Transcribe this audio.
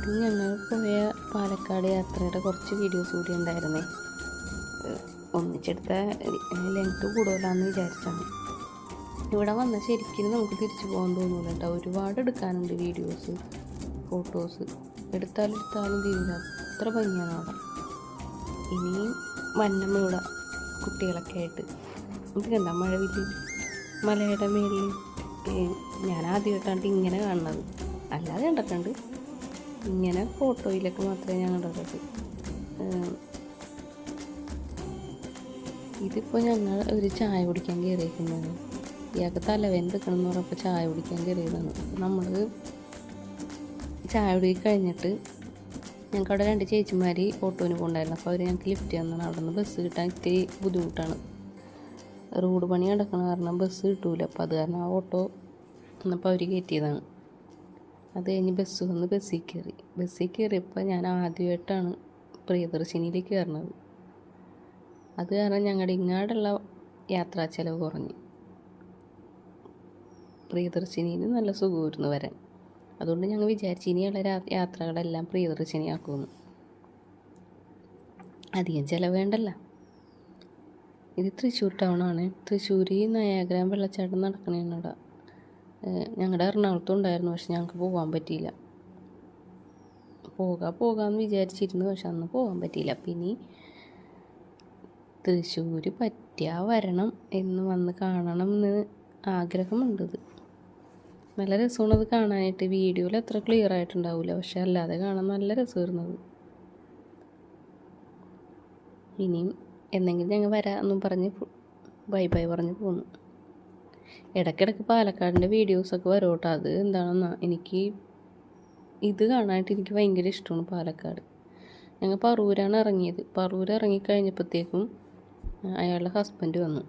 ഇത് ഞങ്ങൾ പോയ പാലക്കാട് യാത്രയുടെ കുറച്ച് വീഡിയോസ് കൂടി ഉണ്ടായിരുന്നേ. ഒന്നിച്ചെടുത്ത ലെങ്ത് കൂടുതലാണെന്ന് വിചാരിച്ചാണ്. ഇവിടെ വന്നാൽ ശരിക്കും നമുക്ക് തിരിച്ചു പോകാൻ തോന്നില്ല കേട്ടോ. ഒരുപാട് എടുക്കാനുണ്ട് വീഡിയോസ്, ഫോട്ടോസ്. എടുത്താലും തീരില്ല, അത്ര ഭംഗിയാണ് അവിടെ. ഇനിയും വന്നം ഇവിടെ കുട്ടികളൊക്കെ ആയിട്ട് നമുക്ക് കണ്ട മഴവില്ല് മലയുടെ മേളിൽ. ഞാൻ ആദ്യമായിട്ടാണ് ഇങ്ങനെ കാണുന്നത്, അല്ലാതെ കണ്ടിട്ടുണ്ട്. ഇങ്ങനെ ഫോട്ടോയിലൊക്കെ മാത്രമേ ഞാൻ കണ്ടിട്ടുള്ളൂ. ഇതിപ്പോൾ ഞങ്ങൾ ഒരു ചായ കുടിക്കാൻ കയറിയിരിക്കുന്നതാണ്. ഇയാൾക്ക് തലവേദന എടുക്കണം എന്ന് പറഞ്ഞപ്പോൾ ചായ കുടിക്കാൻ കയറിയതാണ്. നമ്മൾ ചായ കുടി കഴിഞ്ഞിട്ട് ഞങ്ങൾക്ക് അവിടെ 2 ചേച്ചിമാർ ഓട്ടോന് പോകണ്ടായിരുന്നു. അപ്പോൾ അവർ ഞങ്ങൾക്ക് ലിഫ്റ്റ് തന്നാണ്. അവിടെ നിന്ന് ബസ് കിട്ടാൻ ഇത്തിരി ബുദ്ധിമുട്ടാണ്. റോഡ് പണി നടക്കണ കാരണം ബസ് കിട്ടൂല. അപ്പോൾ അത് കാരണം ആ ഓട്ടോ എന്നപ്പോൾ അവർ കയറ്റിയതാണ്. അത് കഴിഞ്ഞ് ബസ്സിൽ കയറിയപ്പോൾ ഞാൻ ആദ്യമായിട്ടാണ് പ്രിയദർശിനിയിൽ കയറുന്നത്. അത് കാരണം ഞങ്ങളുടെ ഇങ്ങാടുള്ള യാത്രാ ചിലവ് കുറഞ്ഞു. പ്രിയദർശിനിയിൽ നല്ല സുഖമായിരുന്നു വരാൻ. അതുകൊണ്ട് ഞങ്ങൾ വിചാരിച്ചു ഇനിയുള്ള യാത്രകളെല്ലാം പ്രിയദർശിനിയാക്കുമെന്ന്. അധികം ചിലവ് വേണ്ടല്ല. ഇത് തൃശ്ശൂർ ടൗണാണ്. തൃശ്ശൂർ നയാഗ്ര വെള്ളച്ചാട്ടം നടക്കണേണ് ഇവിടെ. ഞങ്ങളുടെ എറണാകുളത്തും ഉണ്ടായിരുന്നു, പക്ഷെ ഞങ്ങൾക്ക് പോകാൻ പറ്റിയില്ല. പോകാമെന്ന് വിചാരിച്ചിരുന്നു, പക്ഷെ അന്ന് പോകാൻ പറ്റിയില്ല. പിന്നെ തൃശ്ശൂർ പറ്റിയാൽ വരണം എന്ന് വന്ന് കാണണം എന്ന് ആഗ്രഹമുണ്ടത്. നല്ല രസമാണത് കാണാനായിട്ട്. വീഡിയോയിൽ അത്ര ക്ലിയർ ആയിട്ടുണ്ടാവില്ല, പക്ഷെ അല്ലാതെ കാണാൻ നല്ല രസമായിരുന്നത്. ഇനിയും എന്തെങ്കിലും ഞങ്ങൾ വരാമെന്നും പറഞ്ഞ് ബൈ പറഞ്ഞ് പോന്നു. ഇടയ്ക്കിടയ്ക്ക് പാലക്കാടിൻ്റെ വീഡിയോസൊക്കെ വരും കേട്ടോ. അത് എന്താണെന്നാ എനിക്ക് ഇത് കാണാനായിട്ട് എനിക്ക് ഭയങ്കര ഇഷ്ടമാണ് പാലക്കാട്. ഞങ്ങൾ പറവൂരാണ് ഇറങ്ങിയത്. പറവൂർ ഇറങ്ങിക്കഴിഞ്ഞപ്പോഴത്തേക്കും അയാളുടെ ഹസ്ബൻഡ് വന്നു.